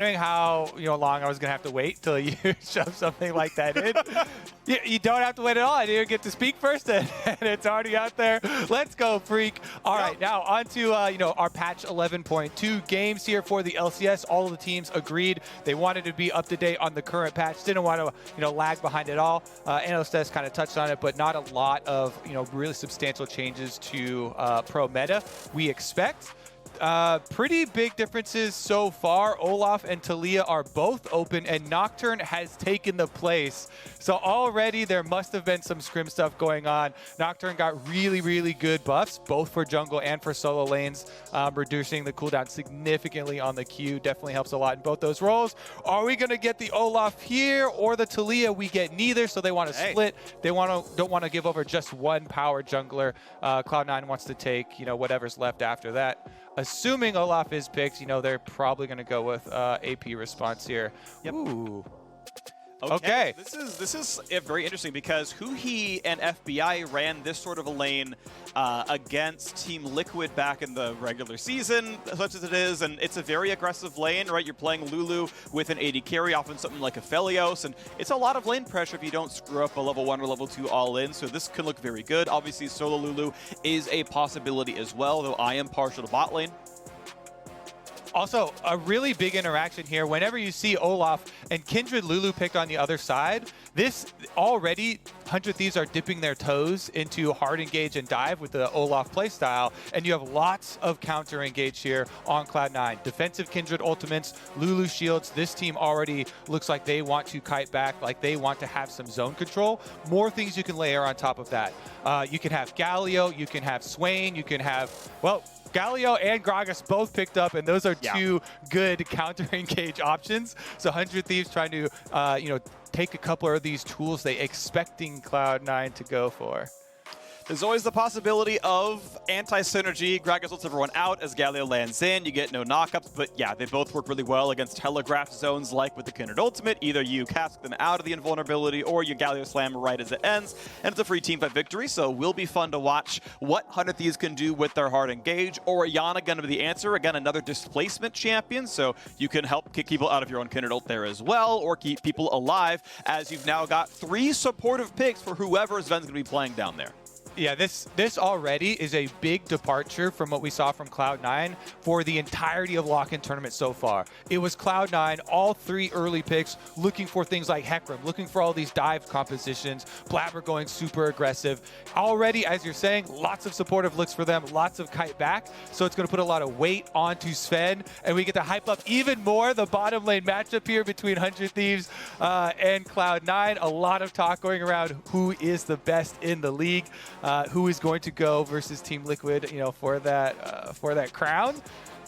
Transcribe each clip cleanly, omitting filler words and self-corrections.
how long I was gonna have to wait till you shove something like that in. You don't have to wait at all. I didn't get to speak first, and it's already out there. Let's go, Freak. All right, now on to our patch 11.2 games here for the LCS. All of the teams agreed they wanted to be up to date on the current patch. Didn't want to lag behind at all. Analyst Desk kind of touched on it, but not a lot of really substantial changes to pro meta. We expect. Pretty big differences so far. Olaf and Talia are both open, and Nocturne has taken the place. So already there must have been some scrim stuff going on. Nocturne got really, really good buffs, both for jungle and for solo lanes, reducing the cooldown significantly on the Q. Definitely helps a lot in both those roles. Are we going to get the Olaf here or the Talia? We get neither, so they want to split. They don't want to give over just one power jungler. Cloud9 wants to take whatever's left after that. Assuming Olaf is picked, they're probably going to go with AP response here. Yep. Ooh. Okay. This is very interesting because Huhi and FBI ran this sort of a lane against Team Liquid back in the regular season, such as it is, and it's a very aggressive lane, right? You're playing Lulu with an AD carry, often something like a Felios, and it's a lot of lane pressure if you don't screw up a level 1 or level 2 all-in, so this can look very good. Obviously, solo Lulu is a possibility as well, though I am partial to bot lane. Also, a really big interaction here. Whenever you see Olaf and Kindred Lulu picked on the other side, this already 100 Thieves are dipping their toes into hard engage and dive with the Olaf playstyle, and you have lots of counter engage here on Cloud9. Defensive Kindred ultimates, Lulu shields. This team already looks like they want to kite back, like they want to have some zone control. More things you can layer on top of that. You can have Galio, you can have Swain, you can have, well, Galio and Gragas both picked up, and those are two good counter-engage options. So 100 Thieves trying to, take a couple of these tools they expecting Cloud9 to go for. There's always the possibility of anti-synergy. Gragas lets everyone out as Galio lands in. You get no knockups, but yeah, they both work really well against telegraph zones like with the Kindred ultimate. Either you cast them out of the invulnerability or you Galio slam right as it ends, and it's a free teamfight victory, so it will be fun to watch what 100 Thieves can do with their hard engage. Orianna going to be the answer. Again, another displacement champion, so you can help kick people out of your own Kindred ult there as well, or keep people alive, as you've now got 3 supportive picks for whoever Sven's going to be playing down there. Yeah, this already is a big departure from what we saw from Cloud9 for the entirety of Lock-In tournament so far. It was Cloud9, all 3 early picks, looking for things like Hecarim, looking for all these dive compositions, Blabber going super aggressive. Already, as you're saying, lots of supportive looks for them, lots of kite back, so it's going to put a lot of weight onto Sven, and we get to hype up even more the bottom lane matchup here between 100 Thieves and Cloud9. A lot of talk going around who is the best in the league. Who is going to go versus Team Liquid, for that crown.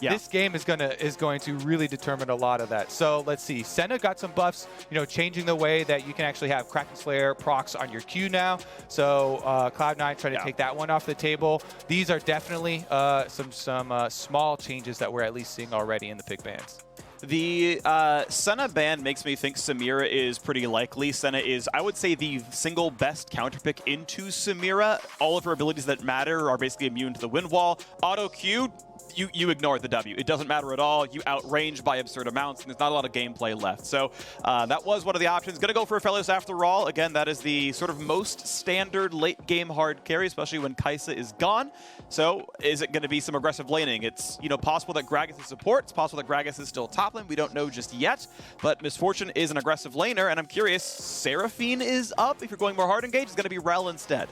Yeah. This game is going to really determine a lot of that. So let's see. Senna got some buffs, changing the way that you can actually have Kraken Slayer procs on your Q now. So Cloud9 trying to take that one off the table. These are definitely some small changes that we're at least seeing already in the pick bans. The Senna ban makes me think Samira is pretty likely. Senna is, I would say, the single best counterpick into Samira. All of her abilities that matter are basically immune to the wind wall. Auto Q, you ignore the W. It doesn't matter at all. You outrange by absurd amounts, and there's not a lot of gameplay left. So that was one of the options. Going to go for a Felios after all. Again, that is the sort of most standard late-game hard carry, especially when Kai'Sa is gone. So is it going to be some aggressive laning? It's possible that Gragas is support. It's possible that Gragas is still top lane. We don't know just yet. But Misfortune is an aggressive laner, and I'm curious, Seraphine is up. If you're going more hard engage, it's going to be Rel instead.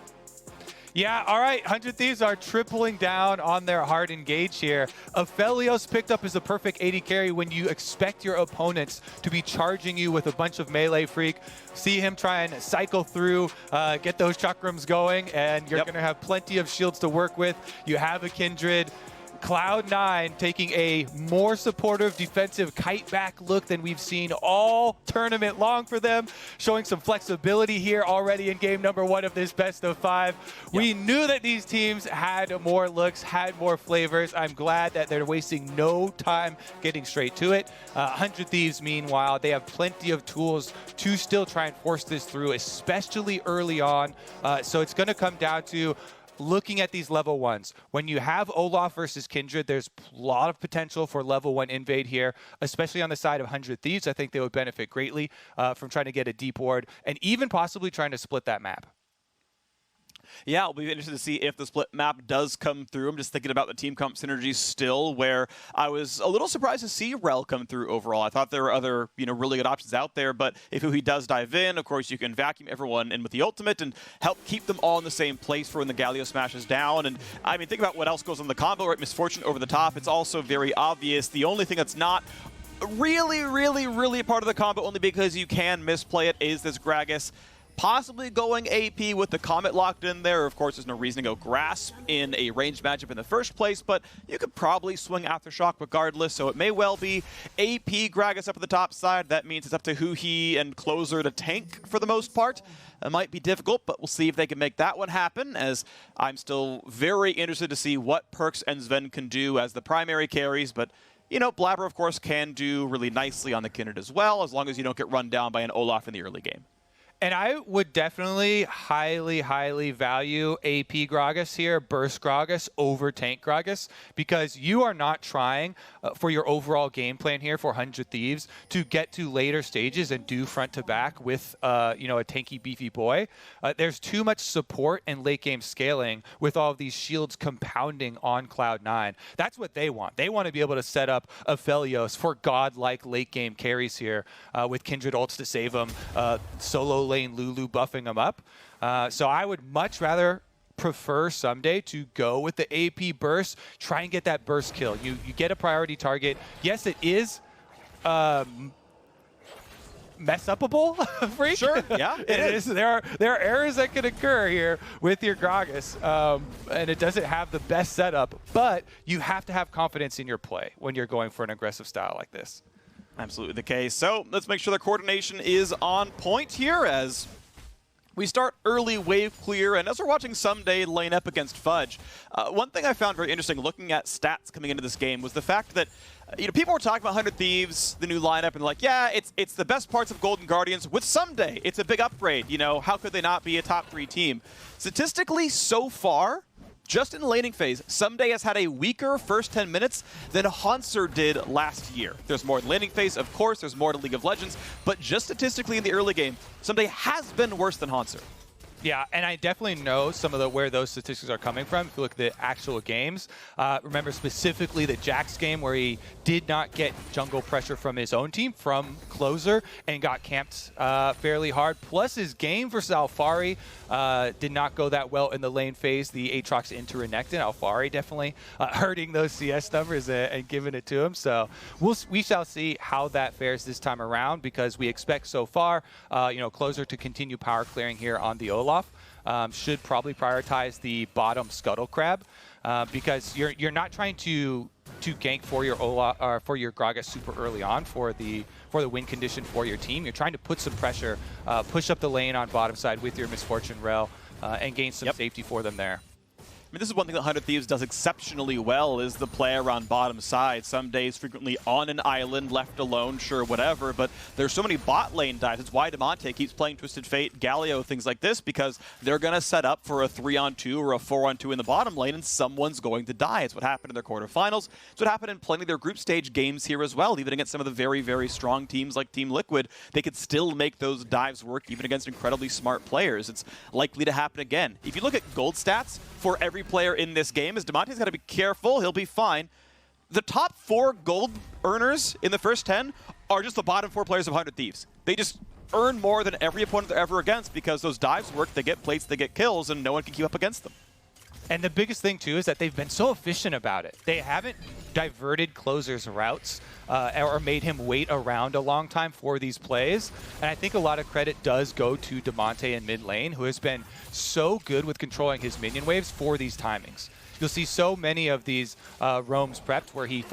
Yeah, all right. 100 Thieves are tripling down on their hard engage here. Aphelios picked up as a perfect AD carry when you expect your opponents to be charging you with a bunch of melee freak. See him try and cycle through, get those chakrams going, and you're going to have plenty of shields to work with. You have a Kindred. Cloud9 taking a more supportive defensive kite back look than we've seen all tournament long for them, showing some flexibility here already in game number 1 of this best of 5. We knew that these teams had more looks, had more flavors. I'm glad that they're wasting no time getting straight to it. 100 Thieves, meanwhile, they have plenty of tools to still try and force this through, especially early on. So it's going to come down to looking at these level 1s, when you have Olaf versus Kindred, there's a lot of potential for level 1 invade here, especially on the side of 100 Thieves. I think they would benefit greatly from trying to get a deep ward and even possibly trying to split that map. Yeah, it'll be interesting to see if the split map does come through. I'm just thinking about the team comp synergy still, where I was a little surprised to see Rel come through overall. I thought there were other, really good options out there, but if he does dive in, of course, you can vacuum everyone in with the ultimate and help keep them all in the same place for when the Galio smashes down. And I mean, think about what else goes on in the combo, right? Misfortune over the top. It's also very obvious. The only thing that's not really a part of the combo, only because you can misplay it, is this Gragas possibly going AP with the Comet locked in there. Of course, there's no reason to go Grasp in a ranged matchup in the first place, but you could probably swing Aftershock regardless, so it may well be AP Gragas up at the top side. That means it's up to Huhi and Closer to tank for the most part. It might be difficult, but we'll see if they can make that one happen, as I'm still very interested to see what Perkz and Sven can do as the primary carries, but Blabber, of course, can do really nicely on the Kindred as well, as long as you don't get run down by an Olaf in the early game. And I would definitely highly value AP Gragas here, Burst Gragas over Tank Gragas, because you are not trying for your overall game plan here for 100 Thieves to get to later stages and do front to back with a tanky beefy boy. There's too much support and late game scaling with all of these shields compounding on Cloud9. That's what they want. They want to be able to set up Aphelios for godlike late game carries here with Kindred ults to save them, solo lane Lulu buffing them up. So I would much rather prefer someday to go with the AP burst, try and get that burst kill. You get a priority target. Yes, it is mess upable, Freak. Sure, yeah, it is. There are errors that could occur here with your Gragas, and it doesn't have the best setup, but you have to have confidence in your play when you're going for an aggressive style like this. Absolutely the case. So let's make sure the coordination is on point here as we start early wave clear, and as we're watching Someday lane up against Fudge, one thing I found very interesting looking at stats coming into this game was the fact that people were talking about 100 Thieves, the new lineup, and like, yeah, it's the best parts of Golden Guardians with Someday. It's a big upgrade. How could they not be a top 3 team? Statistically, so far, just in the laning phase, Someday has had a weaker first 10 minutes than Hauntzer did last year. There's more in laning phase, of course, there's more to League of Legends, but just statistically in the early game, Someday has been worse than Hauntzer. Yeah, and I definitely know some of where those statistics are coming from. If you look at the actual games, remember specifically the Jax game where he did not get jungle pressure from his own team, from Closer, and got camped fairly hard. Plus his game versus Alphari did not go that well in the lane phase. The Aatrox into Renekton, Alphari definitely hurting those CS numbers and giving it to him. So we shall see how that fares this time around, because we expect so far, Closer to continue power clearing here on the Olaf. Should probably prioritize the bottom Scuttle Crab, because you're not trying to gank for your Olaf or for your Gragas super early on for the win condition for your team. You're trying to put some pressure, push up the lane on bottom side with your Misfortune Rel, and gain some safety for them there. I mean, this is one thing that 100 Thieves does exceptionally well, is the play around bottom side. Some days frequently on an island, left alone, sure, whatever, but there's so many bot lane dives. It's why Damonte keeps playing Twisted Fate, Galio, things like this, because they're going to set up for a 3-on-2 or a 4-on-2 in the bottom lane, and someone's going to die. It's what happened in their quarterfinals. It's what happened in plenty of their group stage games here as well. Even against some of the very strong teams like Team Liquid, they could still make those dives work, even against incredibly smart players. It's likely to happen again. If you look at gold stats for every player in this game, as Damonte's got to be careful, he'll be fine. The top 4 gold earners in the first 10 are just the bottom 4 players of 100 Thieves. They just earn more than every opponent they're ever against, because those dives work, they get plates, they get kills, and no one can keep up against them. And the biggest thing, too, is that they've been so efficient about it. They haven't diverted Closer's routes or made him wait around a long time for these plays. And I think a lot of credit does go to Damonte in mid lane, who has been so good with controlling his minion waves for these timings. You'll see so many of these roams prepped where he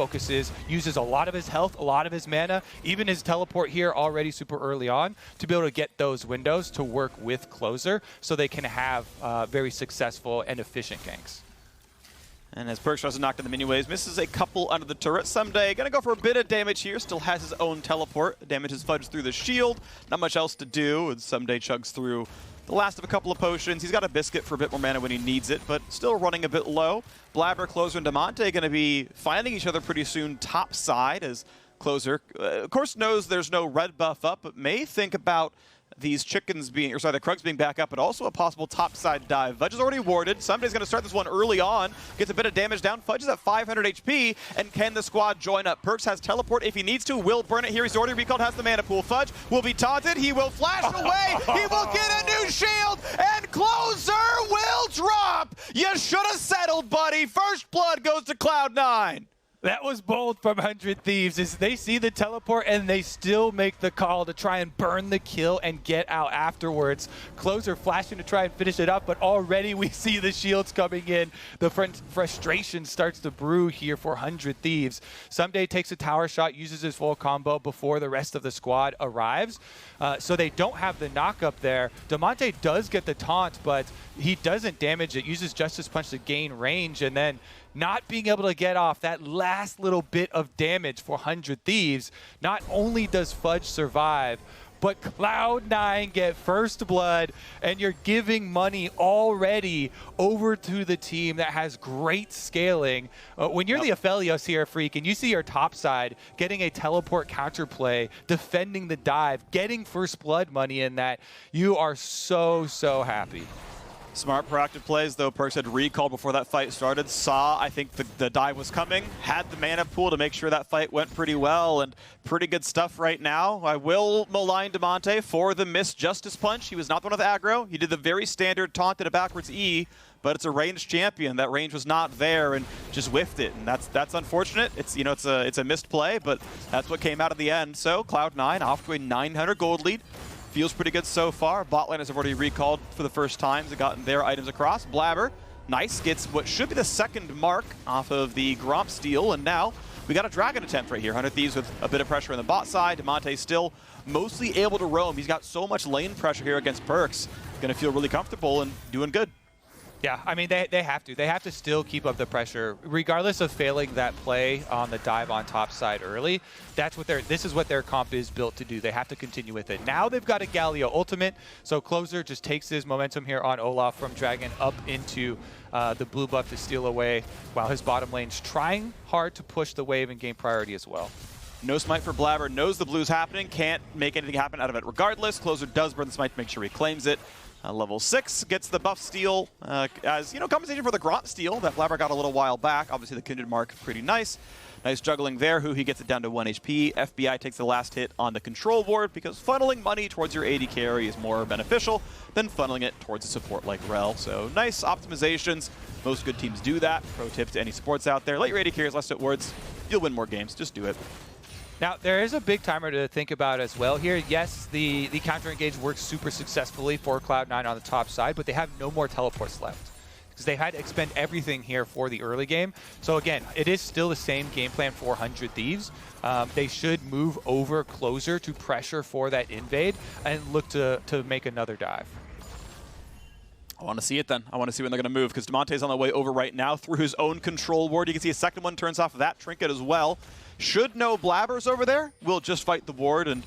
uses a lot of his health, a lot of his mana, even his teleport here already super early on, to be able to get those windows to work with Closer so they can have very successful and efficient ganks. And as Perkz tries to knock down the minion waves, misses a couple under the turret. Someday gonna go for a bit of damage here, still has his own teleport. Damages Fudge through the shield, not much else to do, and Someday chugs through the last of a couple of potions. He's got a biscuit for a bit more mana when he needs it, but still running a bit low. Blabber, Closer, and Damonte going to be finding each other pretty soon top side, as Closer, of course, knows there's no red buff up, but may think about these chickens being, or sorry, the Krugs being back up, but also a possible topside dive. Fudge is already warded. Somebody's going to start this one early on, gets a bit of damage down. Fudge is at 500 HP, and can the squad join up? Perks has teleport if he needs to, will burn it here. He's already recalled, has the mana pool. Fudge will be taunted. He will flash away. He will get a new shield, and Closer will drop. You should have settled, buddy. First blood goes to Cloud9. That was bold from 100 Thieves, is they see the teleport and they still make the call to try and burn the kill and get out afterwards. Closer flashing to try and finish it up, but already we see the shields coming in. The frustration starts to brew here for 100 Thieves. Someday takes a tower shot, uses his full combo before the rest of the squad arrives. So they don't have the knock up there. Damonte does get the taunt, but he doesn't damage it, uses Justice Punch to gain range, and then not being able to get off that last little bit of damage for 100 Thieves. Not only does Fudge survive, but Cloud9 get first blood, and you're giving money already over to the team that has great scaling. When you're the Aphelios here, Freak, and you see your top side getting a teleport counterplay, defending the dive, getting first blood money in that, you are so, so happy. Smart, proactive plays, though. Perks had recalled before that fight started. Saw, I think, the dive was coming. Had the mana pool to make sure that fight went pretty well, and pretty good stuff right now. I will malign Damonte for the missed Justice Punch. He was not the one with aggro. He did the very standard taunt at a backwards E, but it's a ranged champion. That range was not there and just whiffed it, and that's unfortunate. It's it's a missed play, but that's what came out of the end. So Cloud9 off to a 900 gold lead. Feels pretty good so far. Botlanders have already recalled for the first time. They've gotten their items across. Blabber, nice, gets what should be the second mark off of the Gromp steal, and now we got a Dragon attempt right here. 100 Thieves with a bit of pressure on the bot side. Damonte still mostly able to roam. He's got so much lane pressure here against Perks. Going to feel really comfortable and doing good. Yeah, I mean, they have to. They have to still keep up the pressure, regardless of failing that play on the dive on top side early. This is what their comp is built to do. They have to continue with it. Now they've got a Galio ultimate, so Closer just takes his momentum here on Olaf from Dragon up into the blue buff to steal away, while his bottom lane's trying hard to push the wave and gain priority as well. No smite for Blabber, knows the blue's happening, can't make anything happen out of it regardless. Closer does burn the smite to make sure he claims it. Level 6 gets the buff steal as, compensation for the Gromp steal that Blabber got a little while back. Obviously the Kindred mark, pretty nice. Nice juggling there. He gets it down to 1 HP. FBI takes the last hit on the control board because funneling money towards your AD carry is more beneficial than funneling it towards a support like Rel. So nice optimizations. Most good teams do that. Pro tip to any supports out there. Let your AD carries less at words. You'll win more games. Just do it. Now, there is a big timer to think about as well here. Yes, the counter engage works super successfully for Cloud9 on the top side, but they have no more teleports left because they had to expend everything here for the early game. So again, it is still the same game plan for 100 Thieves. They should move over Closer to pressure for that invade and look to make another dive. I want to see it then. I want to see when they're going to move because Damonte's on the way over right now through his own control ward. You can see a second one turns off of that trinket as well. Should know Blabber's over there. We'll just fight the ward and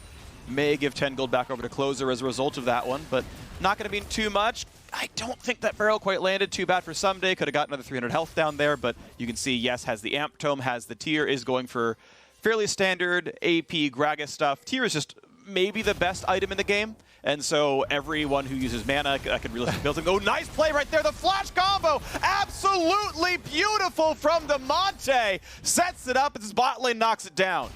may give 10 gold back over to Closer as a result of that one, but not going to mean too much. I don't think that barrel quite landed. Too bad for Someday. Could have got another 300 health down there, but you can see, yes, has the Amp Tome, has the tier, is going for fairly standard AP Gragas stuff. Tier is just maybe the best item in the game. And so everyone who uses mana could really build and go. Nice play right there. The flash combo. Absolutely beautiful from Damonte. Sets it up as his bot lane knocks it down.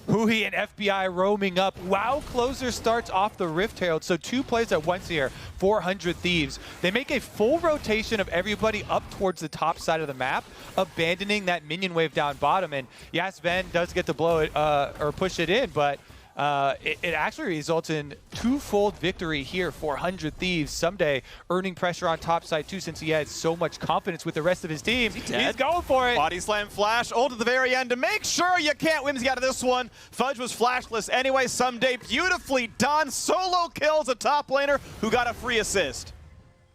Huhi and FBI roaming up. Wow, Closer starts off the Rift Herald. So 2 plays at once here, 400 Thieves. They make a full rotation of everybody up towards the top side of the map, abandoning that minion wave down bottom. And yes, Ven does get to blow it or push it in, but it actually results in twofold victory here for 100 Thieves. Someday earning pressure on top side too, since he has so much confidence with the rest of his team. He's going for it. Body slam flash, ult at the very end to make sure you can't whimsy out of this one. Fudge was flashless anyway. Someday beautifully done. Solo kills a top laner who got a free assist.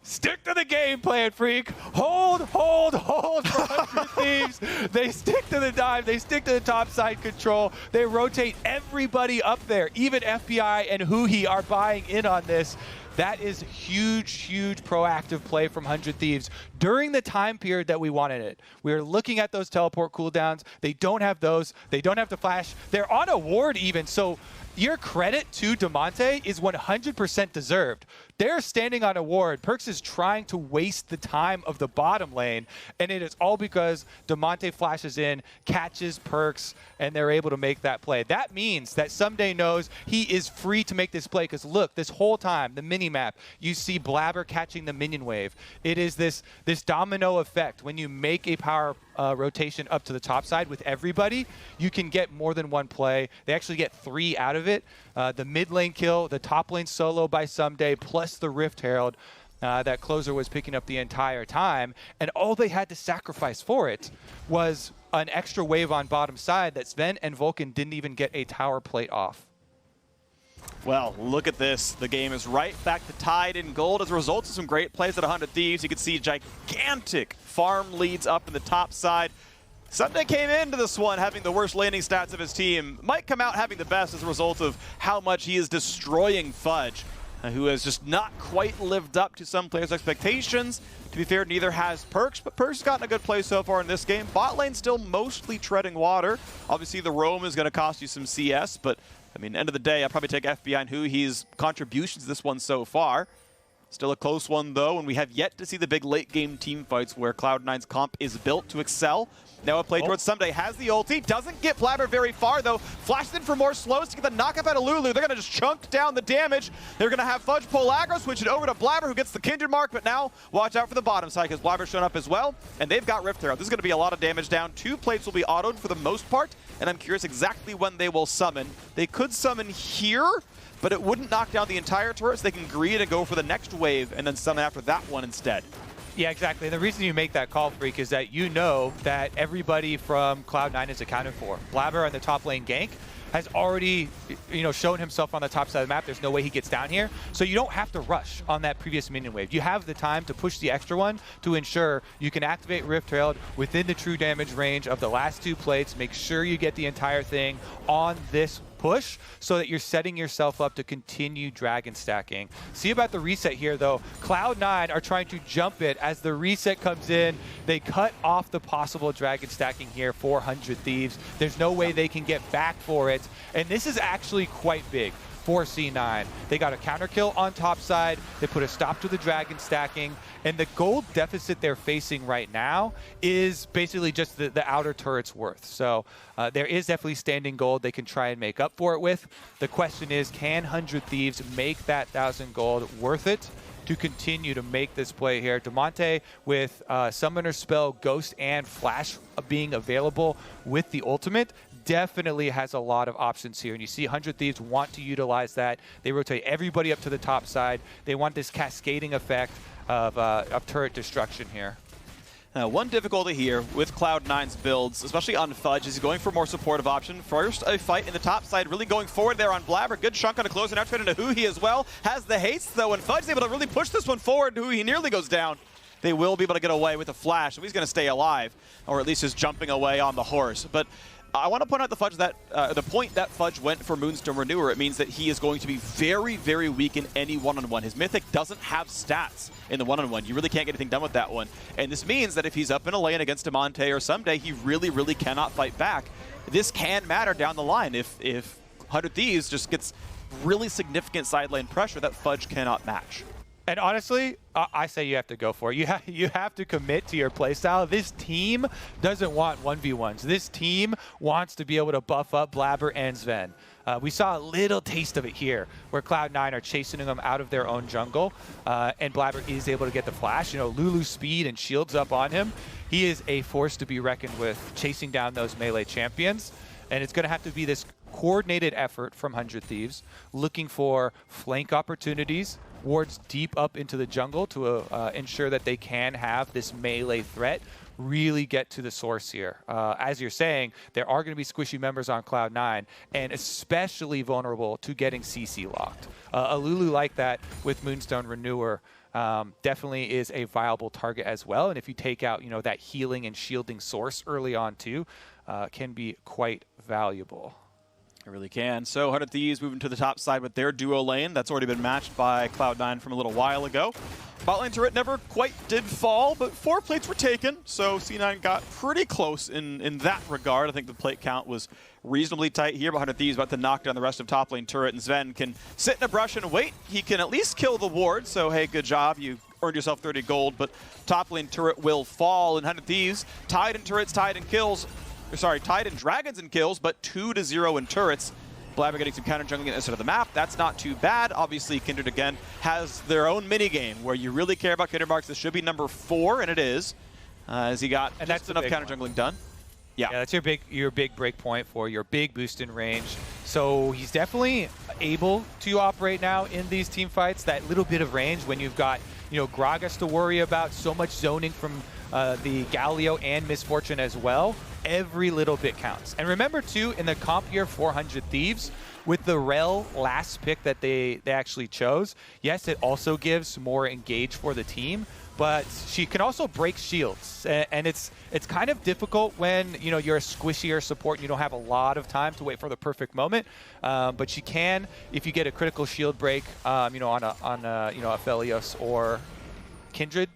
Stick to the game plan, Freak. Hold for 100 Thieves. They stick to the dive. They stick to the top side control. They rotate everybody up there. Even FBI and Huhi are buying in on this. That is huge proactive play from 100 Thieves during the time period that we wanted it. We are looking at those teleport cooldowns. They don't have those. They don't have to flash. They're on a ward even. So your credit to Damonte is 100% deserved. They're standing on a ward. Perkz is trying to waste the time of the bottom lane, and it is all because Damonte flashes in, catches Perkz, and they're able to make that play. That means that Someday knows he is free to make this play, because look, this whole time, the mini-map, you see Blabber catching the minion wave. It is this domino effect. When you make a power rotation up to the top side with everybody, you can get more than one play. They actually get 3 out of it. The mid lane kill, the top lane solo by Someday, plus the Rift Herald that Closer was picking up the entire time. And all they had to sacrifice for it was an extra wave on bottom side that Sven and Vulcan didn't even get a tower plate off. Well, look at this. The game is right back to tied in gold as a result of some great plays at 100 Thieves. You can see gigantic farm leads up in the top side. Someday came into this one having the worst laning stats of his team. Might come out having the best as a result of how much he is destroying Fudge, who has just not quite lived up to some players' expectations. To be fair, neither has Perkz, but Perkz has gotten a good play so far in this game. Bot lane still mostly treading water. Obviously, the roam is going to cost you some CS, but I mean, end of the day, I'll probably take FBI and Huhi's contributions to this one so far. Still a close one, though, and we have yet to see the big late-game team fights where Cloud9's comp is built to excel. Now a play towards Someday, has the ulti, doesn't get Blabber very far, though. Flashes in for more slows to get the knock-up out of Lulu. They're going to just chunk down the damage. They're going to have Fudge pull aggro, switch it over to Blabber, who gets the Kindred mark, but now watch out for the bottom side, because Blabber's shown up as well, and they've got Rift Herald. This is going to be a lot of damage down. 2 plates will be autoed for the most part, and I'm curious exactly when they will summon. They could summon here, but it wouldn't knock down the entire turret, so they can greed and go for the next wave and then summon after that one instead. Yeah, exactly. And the reason you make that call, Freak, is that you know that everybody from Cloud9 is accounted for. Blabber on the top lane gank has already, shown himself on the top side of the map. There's no way he gets down here. So you don't have to rush on that previous minion wave. You have the time to push the extra one to ensure you can activate Rift Herald within the true damage range of the last 2 plates. Make sure you get the entire thing on this push so that you're setting yourself up to continue dragon stacking. See about the reset here, though. Cloud9 are trying to jump it as the reset comes in. They cut off the possible dragon stacking here for 100 Thieves. There's no way they can get back for it. And this is actually quite big for C9. They got a counter kill on top side. They put a stop to the dragon stacking. And the gold deficit they're facing right now is basically just the outer turret's worth. So there is definitely standing gold they can try and make up for it with. The question is, can 100 Thieves make that 1,000 gold worth it to continue to make this play here? Damonte with Summoner Spell, Ghost, and Flash being available with the ultimate definitely has a lot of options here. And you see 100 Thieves want to utilize that. They rotate everybody up to the top side. They want this cascading effect of turret destruction here. One difficulty here with Cloud9's builds, especially on Fudge, is he's going for a more supportive option. First, a fight in the top side, really going forward there on Blabber. Good chunk on a close and out into Huhi as well. Has the haste, though, and Fudge is able to really push this one forward. Huhi nearly goes down. They will be able to get away with a flash, so he's going to stay alive, or at least just jumping away on the horse. But I want to point out the point that Fudge went for Moonstone Renewer. It means that he is going to be very, very weak in any one-on-one. His Mythic doesn't have stats in the one-on-one. You really can't get anything done with that one. And this means that if he's up in a lane against Damonte or Someday, he really, really cannot fight back. This can matter down the line if 100 Thieves just gets really significant side lane pressure that Fudge cannot match. And honestly, I say you have to go for it. You have to commit to your playstyle. This team doesn't want 1v1s. This team wants to be able to buff up Blabber and Sven. We saw a little taste of it here, where Cloud9 are chasing them out of their own jungle, and Blabber is able to get the flash. Lulu's speed and shields up on him. He is a force to be reckoned with, chasing down those melee champions. And it's going to have to be this coordinated effort from 100 Thieves, looking for flank opportunities, wards deep up into the jungle to ensure that they can have this melee threat really get to the source here. As you're saying, there are going to be squishy members on Cloud9, and especially vulnerable to getting CC locked. A Lulu like that with Moonstone Renewer definitely is a viable target as well. And if you take out, that healing and shielding source early on too, can be quite valuable. It really can. So 100 Thieves moving to the top side with their duo lane. That's already been matched by Cloud9 from a little while ago. Bot lane turret never quite did fall, but 4 plates were taken, so C9 got pretty close in that regard. I think the plate count was reasonably tight here, but 100 Thieves about to knock down the rest of top lane turret, and Sven can sit in a brush and wait. He can at least kill the ward, so hey, good job. You earned yourself 30 gold, but top lane turret will fall, and 100 Thieves tied in turrets, tied in kills. Tied in dragons and kills, but 2-0 in turrets. Blabber getting some counter jungling at this side of the map. That's not too bad. Obviously, Kindred again has their own minigame where you really care about Kindred marks. This should be number 4, and it is, as he got and that's enough counter jungling done. Yeah, that's your big break point for your big boost in range. So he's definitely able to operate now in these team fights. That little bit of range when you've got Gragas to worry about, so much zoning from the Galio and Misfortune as well. Every little bit counts. And remember too, in the comp year 400 Thieves, with the Rel last pick that they actually chose, yes, it also gives more engage for the team, but she can also break shields. And it's kind of difficult when you're a squishier support and you don't have a lot of time to wait for the perfect moment. But she can, if you get a critical shield break, on a Aphelios or Kindred,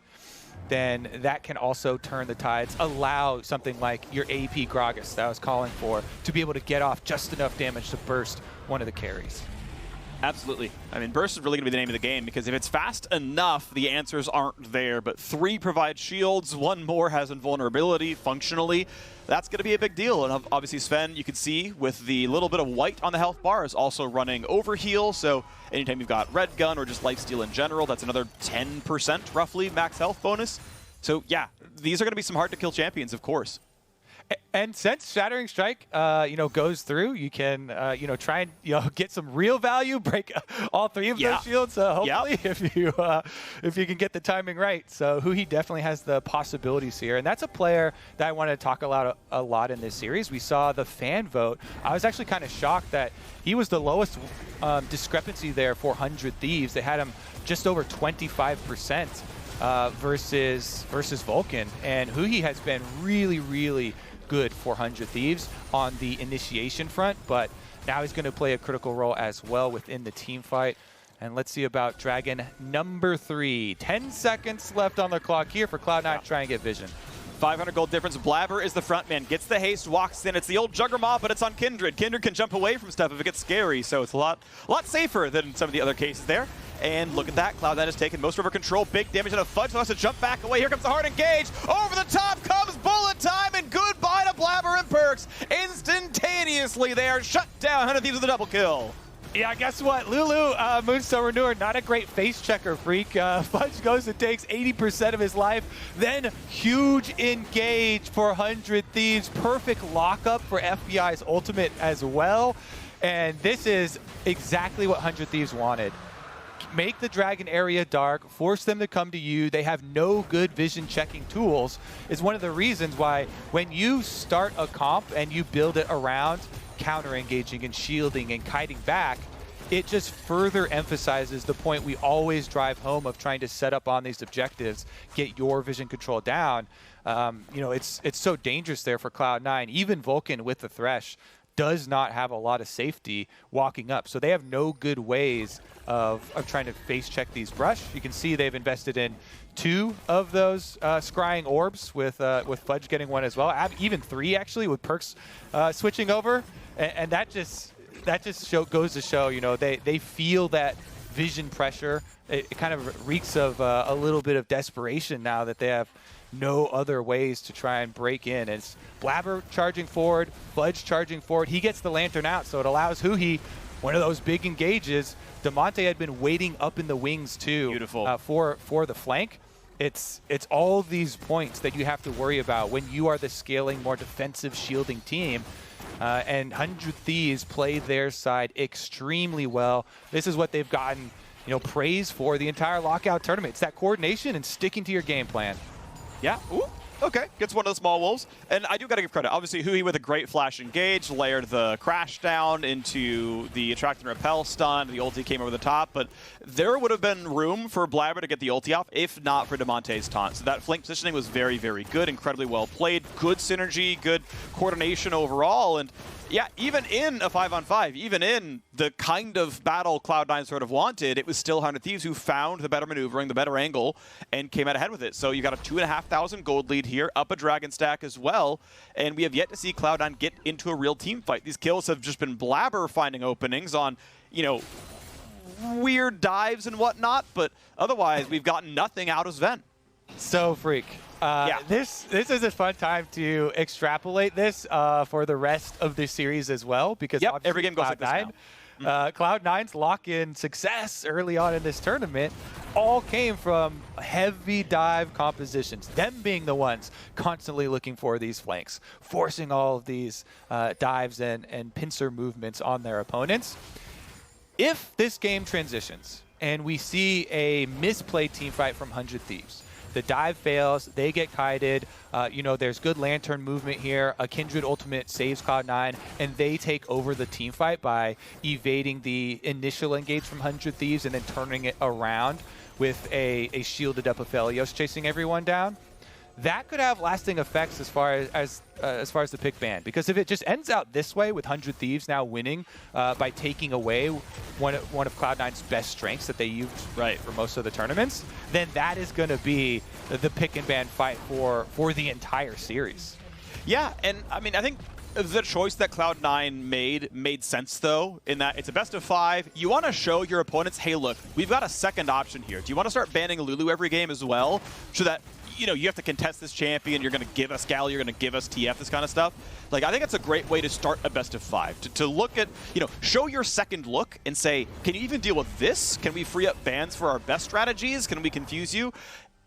then that can also turn the tides, allow something like your AP Gragas that I was calling for to be able to get off just enough damage to burst one of the carries. Absolutely. I mean, burst is really going to be the name of the game, because if it's fast enough, the answers aren't there. But 3 provide shields, 1 more has invulnerability functionally. That's going to be a big deal. And obviously Sven, you can see with the little bit of white on the health bar, is also running overheal. So anytime you've got red gun or just lifesteal in general, that's another 10% roughly max health bonus. So yeah, these are going to be some hard to kill champions, of course. And since Shattering Strike, goes through, you can, try and get some real value, break all 3 of those shields. Hopefully, if you can get the timing right. So Huhi definitely has the possibilities here, and that's a player that I want to talk a lot in this series. We saw the fan vote. I was actually kind of shocked that he was the lowest discrepancy there for 100 Thieves. They had him just over 25% versus Vulcan, and Huhi has been really, really good for 100 Thieves on the initiation front, but now he's going to play a critical role as well within the team fight. And let's see about Dragon number 3. 10 seconds left on the clock here for Cloud9 to try and get vision. 500 gold difference. Blabber is the front man, gets the haste, walks in. It's the old Juggernaut, but it's on Kindred. Kindred can jump away from stuff if it gets scary, so it's a lot safer than some of the other cases there. And look at that, Cloud9 has taken most river control, big damage on a Fudge, so has to jump back away. Here comes the hard engage. Over the top comes bullet time, and goodbye to Blabber and Perks. Instantaneously, they are shut down. 100 Thieves with a double kill. Yeah, guess what? Lulu, Moonstone Renewer, not a great face checker, Freak. Fudge goes and takes 80% of his life. Then huge engage for 100 Thieves. Perfect lockup for FBI's ultimate as well. And this is exactly what 100 Thieves wanted. Make the dragon area dark, force them to come to you. They have no good vision checking tools. Is one of the reasons why when you start a comp and you build it around counter engaging and shielding and kiting back, it just further emphasizes the point we always drive home of trying to set up on these objectives, get your vision control down. It's so dangerous there for Cloud9. Even Vulcan with the Thresh does not have a lot of safety walking up. So they have no good ways of trying to face check these brush. You can see they've invested in 2 of those scrying orbs with Fudge getting 1 as well. Even 3 actually with Perks switching over. And that just goes to show, they feel that vision pressure. It kind of reeks of a little bit of desperation now that they have no other ways to try and break in. It's Blabber charging forward, Fudge charging forward. He gets the lantern out, so it allows Huhi one of those big engages. Demonte had been waiting up in the wings too. Beautiful. For the flank. It's all these points that you have to worry about when you are the scaling, more defensive shielding team. And 100 Thieves play their side extremely well. This is what they've gotten, praise for the entire lockout tournament. It's that coordination and sticking to your game plan. Yeah. Ooh. Okay, gets one of the small wolves. And I do got to give credit. Obviously, Hui with a great flash engage, layered the crash down into the attract and repel stun. The ulti came over the top, but there would have been room for Blabber to get the ulti off if not for Damonte's taunt. So that flank positioning was very, very good, incredibly well played, good synergy, good coordination overall. And yeah, even in a 5-on-5, even in the kind of battle Cloud9 sort of wanted, it was still 100 Thieves who found the better maneuvering, the better angle, and came out ahead with it. So you got a 2,500 gold lead here, up a dragon stack as well, and we have yet to see Cloud9 get into a real team fight. These kills have just been Blabber finding openings on, you know, weird dives and whatnot, but otherwise we've gotten nothing out of Sven. So freak. Yeah. This is a fun time to extrapolate this for the rest of this series as well, because every game goes like this now. Cloud9's lock-in success early on in this tournament all came from heavy dive compositions, them being the ones constantly looking for these flanks, forcing all of these dives and pincer movements on their opponents. If this game transitions and we see a misplayed teamfight from 100 Thieves, the dive fails, they get kited, you know, there's good lantern movement here, a Kindred ultimate saves Cloud9, and they take over the team fight by evading the initial engage from 100 Thieves and then turning it around with a shielded up Aphelios chasing everyone down. That could have lasting effects as far as the pick ban, because if it just ends out this way with 100 Thieves now winning by taking away one of Cloud9's best strengths that they used for most of the tournaments, then that is going to be the pick and ban fight for the entire series. Yeah, and I mean, I think the choice that Cloud9 made sense, though, in that it's a best of 5. You want to show your opponents, hey, look, we've got a second option here. Do you want to start banning Lulu every game as well, so that you know, you have to contest this champion, you're going to give us Gal, you're going to give us TF, this kind of stuff. Like, I think it's a great way to start a best of 5. To look at, you know, show your second look and say, can you even deal with this? Can we free up bans for our best strategies? Can we confuse you?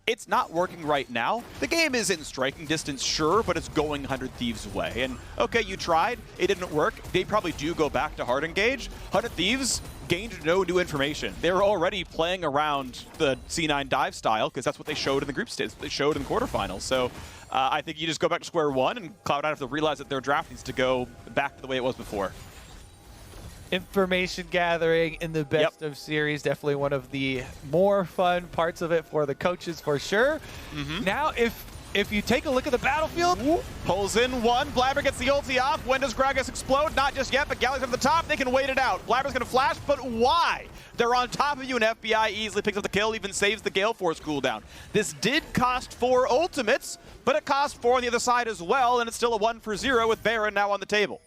It's not working right now. The game is in striking distance, sure, but it's going 100 Thieves' way. And, okay, you tried, it didn't work. They probably do go back to hard engage. 100 Thieves gained no new information. They were already playing around the C9 dive style, because that's what they showed in the group stage. They showed in the quarterfinals. So I think you just go back to square one, and Cloud9 have to realize that their draft needs to go back to the way it was before. Information gathering in the best of series, definitely one of the more fun parts of it for the coaches for sure. Now, if you take a look at the battlefield, pulls in one, Blabber gets the ulti off. When does Gragas explode? Not just yet, but Gally's at the top. They can wait it out. Blabber's gonna flash, but why? They're on top of you, and FBI easily picks up the kill, even saves the Gale Force cooldown. This did cost 4 ultimates, but it cost 4 on the other side as well, and it's still a 1-for-0 with Baron now on the table.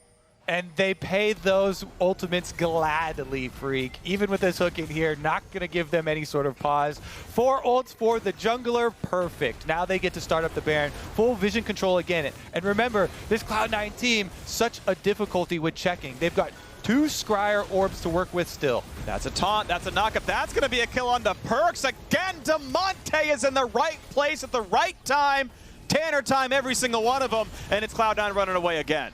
And they paid those ultimates gladly, Freak. Even with this hook in here, not going to give them any sort of pause. 4 ults for the jungler, perfect. Now they get to start up the Baron. Full vision control again. And remember, this Cloud9 team, such a difficulty with checking. They've got 2 Scryer orbs to work with still. That's a taunt, that's a knockup. That's going to be a kill on the Perks. Again, Damonte is in the right place at the right time. Tanner time, every single one of them. And it's Cloud9 running away again.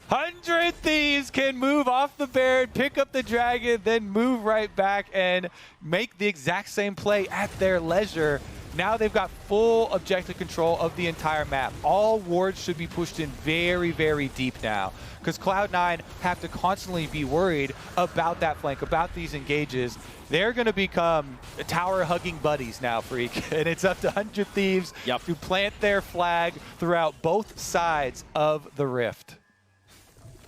100 Thieves can move off the Baron, pick up the Dragon, then move right back and make the exact same play at their leisure. Now they've got full objective control of the entire map. All wards should be pushed in very, very deep now, because Cloud9 have to constantly be worried about that flank, about these engages. They're going to become tower-hugging buddies now, Freak. And it's up to 100 Thieves to plant their flag throughout both sides of the Rift.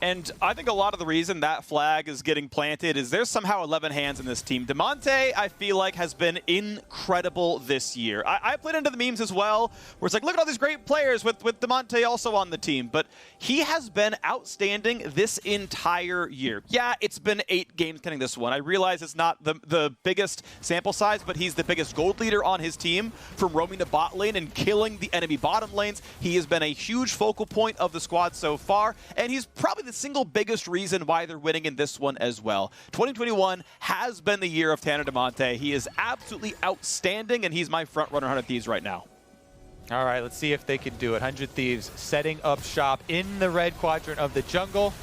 And I think a lot of the reason that flag is getting planted is there's somehow 11 hands in this team. Damonte, I feel like, has been incredible this year. I played into the memes as well, where it's like, look at all these great players with Damonte also on the team. But he has been outstanding this entire year. Yeah, it's been 8 games counting this one. I realize it's not the biggest sample size, but he's the biggest gold leader on his team from roaming the bot lane and killing the enemy bottom lanes. He has been a huge focal point of the squad so far, and he's probably the single biggest reason why they're winning in this one as well. 2021 has been the year of Tanner Damonte. He is absolutely outstanding, and he's my front runner 100 Thieves right now. All right, let's see if they can do it. 100 Thieves setting up shop in the red quadrant of the jungle.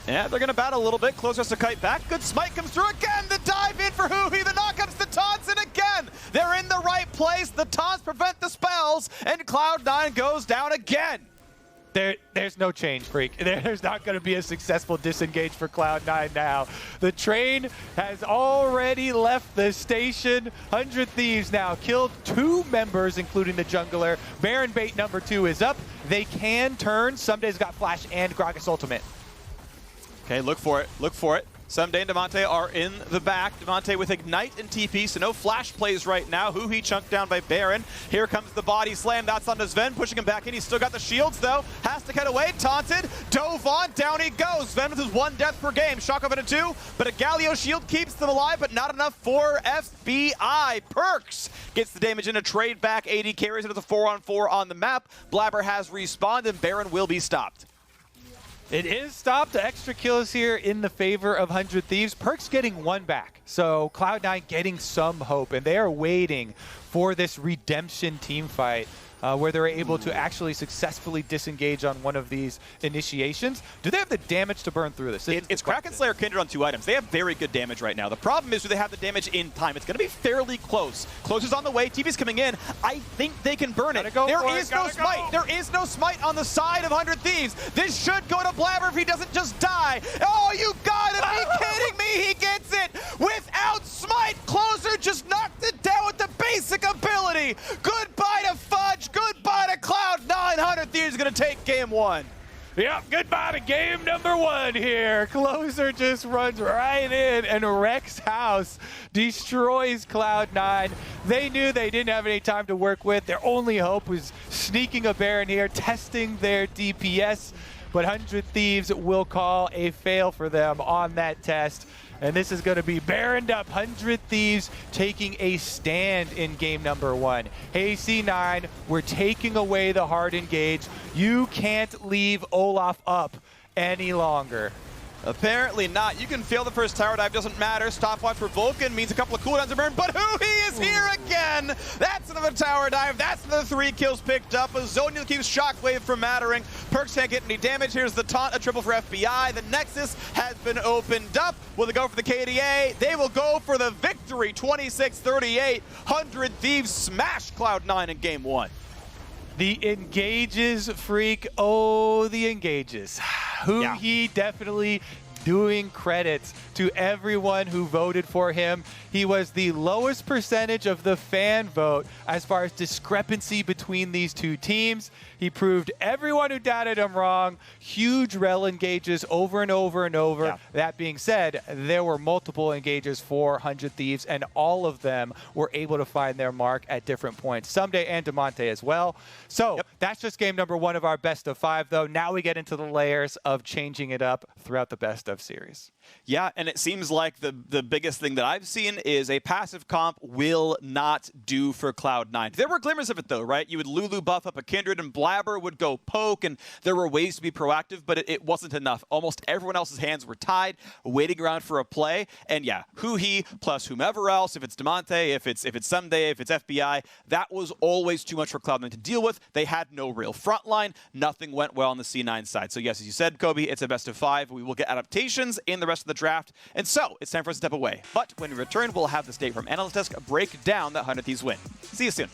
Yeah, they're going to battle a little bit. Closer to kite back. Good smite comes through again. The dive in for Hui. The knockups, the taunts, and again, again. They're in the right place. The taunts prevent the spells, and Cloud9 goes down again. There's no change, Freak. There's not going to be a successful disengage for Cloud9 now. The train has already left the station. 100 Thieves now killed 2 members, including the jungler. Baron bait number 2 is up. They can turn. Someday's got Flash and Gragas ultimate. Okay, look for it. Look for it. Someday and Devontae are in the back. Devontae with Ignite and TP, so no flash plays right now. He chunked down by Baron. Here comes the body slam. That's onto Sven, pushing him back in. He's still got the shields, though. Has to cut away. Taunted. Dove on. Down he goes. Sven with his 1 death per game. Shock up into 2, but a Galio shield keeps them alive, but not enough for FBI. Perks gets the damage in a trade back. AD carries it to the 4-on-4 on the map. Blabber has respawned, and Baron will be stopped. It is stopped. Extra kills here in the favor of 100 Thieves. Perk's getting 1 back. So Cloud9 getting some hope, and they are waiting for this redemption team fight where they're able to actually successfully disengage on one of these initiations. Do they have the damage to burn through this? It's Kraken Slayer Kindred on 2 items. They have very good damage right now. The problem is, do they have the damage in time? It's going to be fairly close. Close is on the way. TV's coming in. I think they can burn it. There is no smite. There is no smite on the side of 100 Thieves. This should go to Blabber if he doesn't just die. Oh, you gotta be kidding me. He gets it without smite. Closer just knocked it down with the basic ability. Goodbye to Fudge. Goodbye to Cloud9. 100 Thieves is going to take game 1. Yep, goodbye to game number 1 here. Closer just runs right in and wrecks house, destroys Cloud9. They knew they didn't have any time to work with. Their only hope was sneaking a Baron here, testing their DPS, but 100 Thieves will call a fail for them on that test. And this is going to be Baroned up. 100 Thieves taking a stand in game number 1. Hey, C9, we're taking away the hard engage. You can't leave Olaf up any longer. Apparently not. You can fail the first tower dive, doesn't matter. Stopwatch for Vulcan means a couple of cooldowns are burned, but he is here again! That's another tower dive. That's another 3 kills picked up. A Zoniel keeps Shockwave from mattering. Perks can't get any damage. Here's the taunt, a triple for FBI. The Nexus has been opened up. Will they go for the KDA? They will go for the victory. 26-38. 100 Thieves smash Cloud9 in game 1. The engages, Freak. Oh, the engages. He definitely doing credits to everyone who voted for him. He was the lowest percentage of the fan vote as far as discrepancy between these 2 teams. He proved everyone who doubted him wrong. Huge rel engages over and over and over. Yeah. That being said, there were multiple engages for 100 Thieves, and all of them were able to find their mark at different points. Someday and Demonte as well. So that's just game number 1 of our best of 5, though. Now we get into the layers of changing it up throughout the best of series. Yeah, and it seems like the biggest thing that I've seen is a passive comp will not do for Cloud9. There were glimmers of it, though, right? You would Lulu buff up a Kindred, and Blabber would go poke, and there were ways to be proactive, but it wasn't enough. Almost everyone else's hands were tied, waiting around for a play, and yeah, he plus whomever else, if it's Demonte, if it's Someday, if it's FBI, that was always too much for Cloud9 to deal with. They had no real front line. Nothing went well on the C9 side. So yes, as you said, Kobe, it's a best of 5. We will get adaptations in the rest of the draft, and so it's time for us to step away. But when we return, we'll have the state from Analyst Desk break down that 100 Thieves win. See you soon.